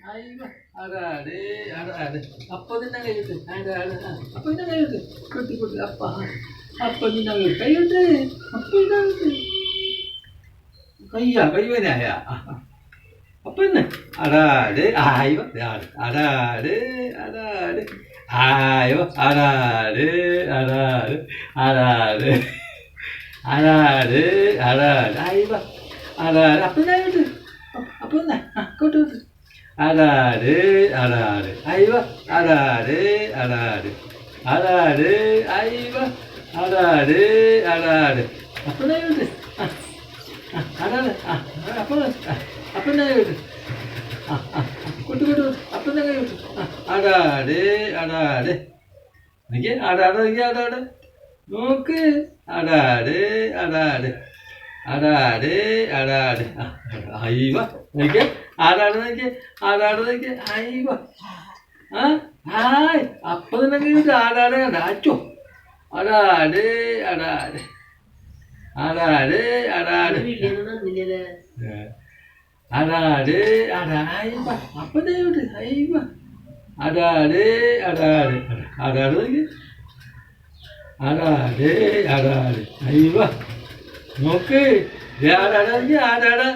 അയ്യോ അതാട് അതാട് അപ്പൊ തന്നെ കൈയിട്ട് അപ്പൊ തന്നെ കൈയിട്ട് കുട്ടി കുട്ടി അപ്പ അപ്പൊ നിന്നെ കൈയിട്ട് അപ്പൊ ഇതായിട്ട് കയ്യനായ അപ്പൊ തന്നെ അടാട് ആയോ അടാട് അടാട് ആയോ അടാട് അടാട് അടാട് അടാട് അടാട് ആയിവ അടാട് അപ്പൊ ഇതായിട്ട് അപ്പൊ തന്നെ കൂട്ട് കൂട്ട് അടാട് അടാട് അയ്യവ അടാട് അടാട് അടാട് അയ്യവ അടാട് അടാട് അപ്പൊ ഇതായിട്ട് അടാട് അപ്പൊ അപ്പൊ ഇതായിട്ട് കൂട്ട് കൂട്ട് അപ്പൊ ഇതായിട്ട് അടാട് അടാട് എനിക്ക് അടാട് അടാട് നോക്ക് അടാട് അടാട് അടാട് അടാട് അയ്യവ നോക്കിയ ആടാട് നോക്കിയ ആടാട് നോക്കിയ അയ്യവ ആ ഹായ് അപ്പൊ തന്നെ ആടാട് കണ്ട അച്ചോ അടാട് അടാട് അടാട് അടാട് അടാട് അടായ്വ അപ്പൊ ദൈവട്ട് അയ്യവ അടാട് അടാട് അടാട് നോക്കിയ അടാട് അടാട് അയ്യവ നോക്ക് ആടാടാ ആടാടാ